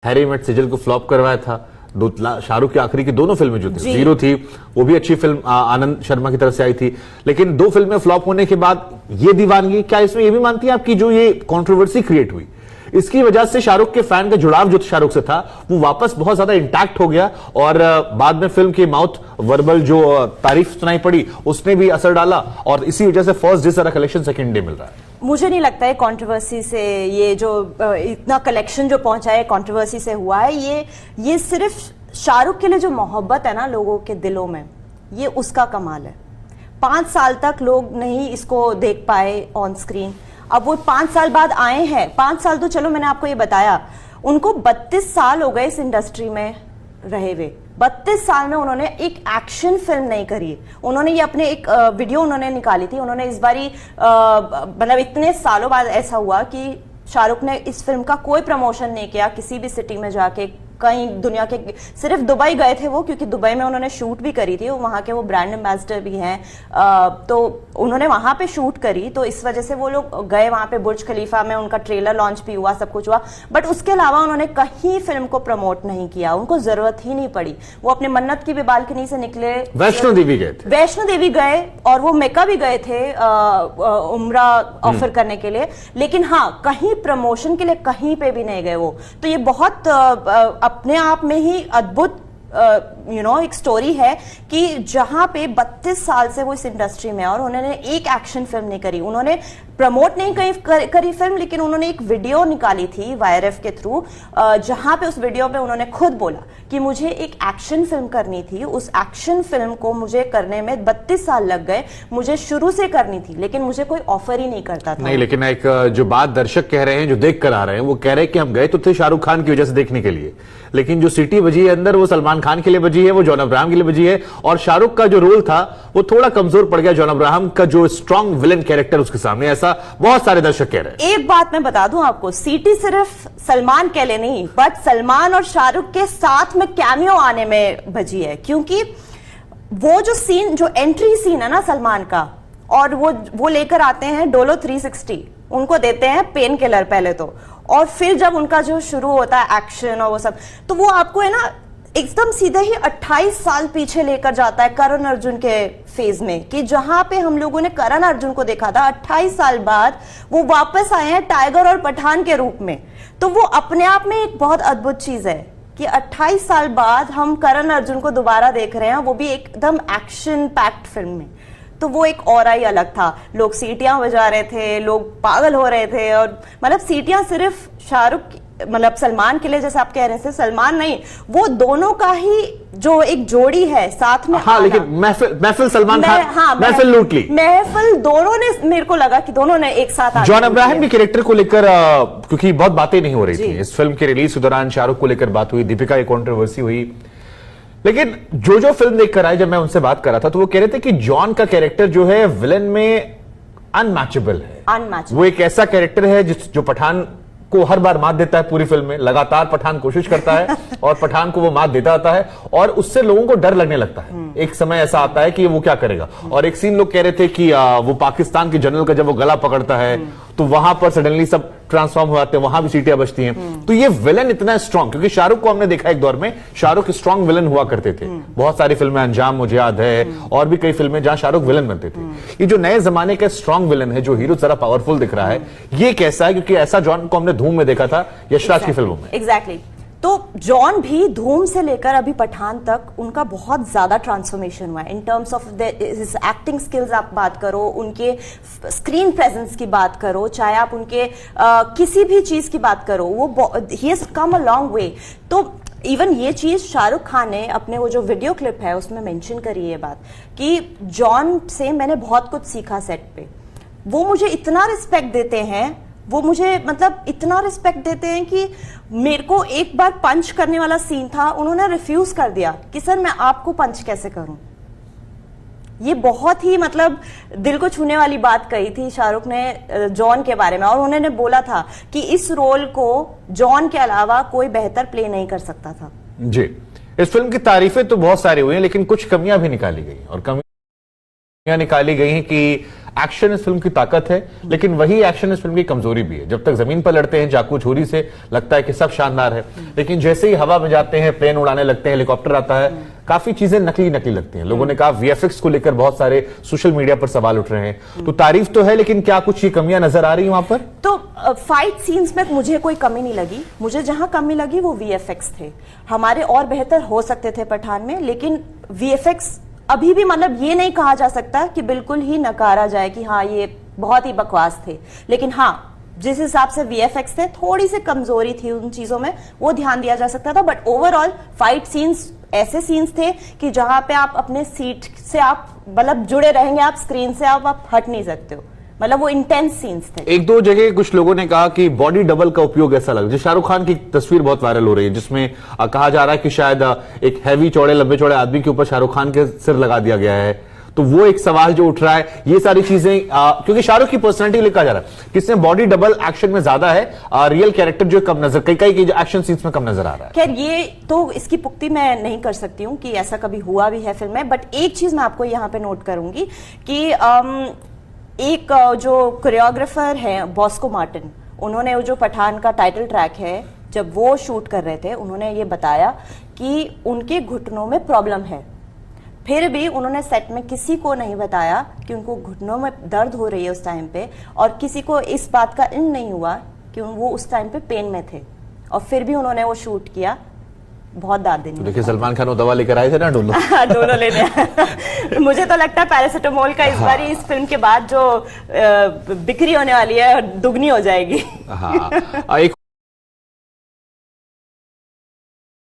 Harry met Sejal को flop करवाया था। शाहरुख की आखिरी की दोनों फिल्में जो थी, जीरो थी, वो भी अच्छी फिल्म आनंद शर्मा की तरफ से आई थी, लेकिन दो फिल्में फ्लॉप होने के बाद ये दीवानगी, क्या इसमें ये भी मानती है आपकी जो ये कंट्रोवर्सी क्रिएट हुई, इसकी वजह से शाहरुख के फैन का जुड़ाव जो शाहरुख से था वो वापस बहुत ज्यादा इंटैक्ट हो गया और बाद में फिल्म की माउथ वर्बल जो तारीफ सुनाई पड़ी उसने भी असर डाला और इसी वजह से फर्स्ट डे सारा कलेक्शन सेकंड डे मिल रहा है। मुझे नहीं लगता है कंट्रोवर्सी से ये जो इतना कलेक्शन जो पहुंचा है कंट्रोवर्सी से हुआ है। ये सिर्फ शाहरुख के लिए जो मोहब्बत है ना लोगों के दिलों में, ये उसका कमाल है। 5 साल तक लोग नहीं इसको देख पाए ऑन स्क्रीन, अब वो 5 साल बाद आए हैं। 5 साल तो चलो मैंने आपको ये बताया, उनको 32 साल हो गए इस इंडस्ट्री में रहे हुए। 32 साल में उन्होंने एक एक्शन फिल्म नहीं करी। उन्होंने ये अपने एक वीडियो उन्होंने निकाली थी, उन्होंने इस बारी मतलब इतने सालों बाद ऐसा हुआ कि शाहरुख ने इस फिल्म का कोई प्रमोशन नहीं किया किसी भी सिटी में जाके, कहीं दुनिया के, सिर्फ दुबई गए थे वो, क्योंकि दुबई में उन्होंने शूट भी करी थी, वहां के वो ब्रांड एम्बेसडर भी हैं, तो उन्होंने वहां पे शूट करी, तो इस वजह से वो लोग गए वहां पे। बुर्ज खलीफा में उनका ट्रेलर लॉन्च भी हुआ, सब कुछ हुआ, बट उसके अलावा उन्होंने कहीं फिल्म को प्रमोट नहीं किया, उनको जरूरत ही नहीं पड़ी। वो अपने मन्नत की भी बालकनी से निकले, वैष्णो देवी गए थे, वैष्णो देवी गए और वो मेका भी गए थे उम्रा ऑफर करने के लिए, लेकिन हाँ कहीं प्रमोशन के लिए कहीं पे भी नहीं गए वो। तो ये बहुत अपने आप में ही अद्भुत एक स्टोरी है कि जहां पे 32 साल से वो इस इंडस्ट्री में और उन्होंने एक एक्शन फिल्म नहीं करी, उन्होंने प्रमोट नहीं करी फिल्म, लेकिन उन्होंने एक वीडियो निकाली थी वायरएफ के थ्रू, जहां पे उस वीडियो पे उन्होंने खुद बोला कि मुझे एक एक्शन फिल्म करनी थी, उस एक्शन फिल्म को मुझे करने में 32 साल लग गए, मुझे शुरू से करनी थी लेकिन मुझे कोई ऑफर ही नहीं करता था। नहीं, लेकिन एक जो बात दर्शक कह रहे हैं, जो देख कर आ रहे हैं, वो कह रहे हैं कि हम गए तो थे शाहरुख खान की वजह से देखने के लिए, लेकिन जो सीटी बजी है अंदर वो सलमान खान के लिए बजी है, वो जॉन अब्राहम के लिए बजी है, और शाहरुख का जो रोल था वो थोड़ा कमजोर पड़ गया जॉन अब्राहम का जो स्ट्रॉन्ग विलन कैरेक्टर उसके सामने, ऐसा बहुत सारे दर्शक कह रहे हैं। एक बात मैं बता दूं आपको, सीटी सिर्फ सलमान के लिए नहीं, बट सलमान और शाहरुख के साथ में कैमियो आने में बजी है, क्योंकि वो जो सीन, जो एंट्री सीन है ना सलमान का, और वो लेकर आते हैं डोलो 360, उनको देते हैं पेन किलर पहले तो, और फिर जब उनका जो शुरू होता है एक्शन और वो सब, तो वो आपको है ना एकदम सीधे ही 28 साल पीछे लेकर जाता है करण अर्जुन के फेज में, कि जहां पे हम लोगों ने करण अर्जुन को देखा था 28 साल बाद वो वापस आए हैं टाइगर और पठान के रूप में। तो वो अपने आप में एक बहुत अद्भुत चीज है कि 28 साल बाद हम करण अर्जुन को दोबारा देख रहे हैं, वो भी एकदम एक्शन पैक्ड फिल्म में। तो वो एक और ही अलग था, लोग सीटियां बजा रहे थे, लोग पागल हो रहे थे, और मतलब सीटियां सिर्फ शाहरुख मतलब सलमान के लिए, जैसे आप कह रहे थे, सलमान नहीं, वो दोनों का ही जो एक जोड़ी है साथ में। हाँ, लेकिन महफिल सलमान खान, हाँ, महफिल लूट ली, महफिल दोनों ने, मेरे को लगा कि दोनों ने एक साथ। जॉन अब्राहम के कैरेक्टर को लेकर क्योंकि बहुत बातें नहीं हो रही थी इस फिल्म के रिलीज के दौरान, शाहरुख को लेकर बात हुई, दीपिका की कंट्रोवर्सी हुई, लेकिन जो फिल्म देखकर आए, जब मैं उनसे बात कर रहा था तो वो कह रहे थे कि जॉन का कैरेक्टर जो है विलन में अनमैचेबल है। वो एक ऐसा कैरेक्टर है जो पठान को हर बार मात देता है, पूरी फिल्म में लगातार पठान कोशिश करता है और पठान को वो मात देता आता है, और उससे लोगों को डर लगने लगता है। एक समय ऐसा आता है कि वो क्या करेगा, और एक सीन लोग कह रहे थे कि वो पाकिस्तान के जनरल का जब वो गला पकड़ता है तो वहां पर सडनली सब ट्रांसफॉर्म हो जाते हैं, वहां भी सीटियां बजती हैं। तो ये विलन इतना स्ट्रांग, क्योंकि शाहरुख को हमने देखा एक दौर में शाहरुख स्ट्रांग विलन हुआ करते थे, बहुत सारी फिल्में, अंजाम मुझे याद है, और भी कई फिल्में जहां शाहरुख विलन बनते थे। ये जो नए जमाने का स्ट्रांग विलन है, जो हीरो जरा पावरफुल दिख रहा है, ये कैसा है? क्योंकि ऐसा जॉन को हमने धूम में देखा था, यशराज की फिल्मों में। एग्जैक्टली। तो जॉन भी धूम से लेकर अभी पठान तक उनका बहुत ज्यादा ट्रांसफॉर्मेशन हुआ है in terms of acting skills. आप बात करो, उनके स्क्रीन प्रेजेंस की बात करो, चाहे आप उनके किसी भी चीज की बात करो, वो he has come a long way. तो इवन ये चीज शाहरुख खान ने अपने वो जो वीडियो क्लिप है उसमें मेंशन करी है बात कि जॉन से मैंने बहुत कुछ सीखा सेट पे। वो मुझे इतना रिस्पेक्ट देते हैं, वो मुझे मतलब इतना रिस्पेक्ट देते हैं कि मेरे को एक बार पंच करने वाला सीन था, उन्होंने रिफ्यूज कर दिया कि सर मैं आपको पंच कैसे करूं। ये बहुत ही मतलब दिल को छूने वाली बात कही थी शाहरुख ने जॉन के बारे में, और उन्होंने बोला था कि इस रोल को जॉन के अलावा कोई बेहतर प्ले नहीं कर सकता था। जी, इस फिल्म की तारीफें तो बहुत सारी हुई हैं, लेकिन कुछ कमियां भी निकाली गई, और कमी निकाली गई हैं कि एक्शन इस फिल्म की ताकत है, लेकिन वही एक्शन इस फिल्म की कमजोरी भी है। जब तक जमीन पर लड़ते हैं चाकू छुरी से, लगता है कि सब शानदार है, लेकिन जैसे ही हवा में जाते हैं, प्लेन उड़ाने लगते हैं, हेलीकॉप्टर आता है, काफी चीजें नकली नकली लगती हैं। लोगों ने कहा वीएफएक्स को लेकर बहुत सारे सोशल मीडिया पर सवाल उठ रहे हैं। तो तारीफ तो है, लेकिन क्या कुछ ये कमियां नजर आ रही है वहां पर? तो फाइट सीन्स में मुझे कोई कमी नहीं लगी। मुझे जहां कमी लगी वो वीएफएक्स थे। हमारे और बेहतर हो सकते थे पठान में, लेकिन वीएफएक्स अभी भी, मतलब ये नहीं कहा जा सकता कि बिल्कुल ही नकारा जाए कि हाँ ये बहुत ही बकवास थे, लेकिन हाँ जिस हिसाब से वीएफएक्स थे, थोड़ी सी कमजोरी थी उन चीजों में, वो ध्यान दिया जा सकता था। बट ओवरऑल फाइट सीन्स ऐसे सीन्स थे कि जहां पे आप अपने सीट से आप मतलब जुड़े रहेंगे, आप स्क्रीन से आप हट नहीं सकते हो। मतलब वो इंटेंस सीन्स थे। एक दो जगह कुछ लोगों ने कहा कि बॉडी डबल का उपयोग ऐसा लगा, जो शाहरुख खान की तस्वीर बहुत वायरल हो रही है, जिसमें कहा जा रहा है कि शायद एक हैवी चौड़े लंबे चौड़े आदमी के ऊपर शाहरुख खान के सिर लगा दिया गया है। तो वो एक सवाल जो उठ रहा है, ये सारी चीजें क्योंकि शाहरुख की पर्सनैलिटी लिखा जा रहा है कि इसमें बॉडी डबल एक्शन में ज्यादा है, रियल कैरेक्टर जो कम नजर, कई कई एक्शन सीन्स में कम नजर आ रहा है। खैर ये तो इसकी पुष्टि मैं नहीं कर सकती हूँ कि ऐसा कभी हुआ भी है फिल्म में। बट एक चीज मैं आपको यहाँ पे नोट करूंगी कि एक जो कोरियोग्राफर है बॉस्को मार्टिन, उन्होंने वो जो पठान का टाइटल ट्रैक है, जब वो शूट कर रहे थे, उन्होंने ये बताया कि उनके घुटनों में प्रॉब्लम है। फिर भी उन्होंने सेट में किसी को नहीं बताया कि उनको घुटनों में दर्द हो रही है उस टाइम पे, और किसी को इस बात का इल्म नहीं हुआ कि वो उस टाइम पे पेन में थे, और फिर भी उन्होंने वो शूट किया। बहुत दाद देनी। तो देखिए सलमान खान वो दवा लेकर आए थे ना, दोनों दोनों लेने आए। मुझे तो लगता है पैरासिटामोल का इस बार इस फिल्म के बाद जो बिक्री होने वाली है दुगनी हो जाएगी। हाँ, एक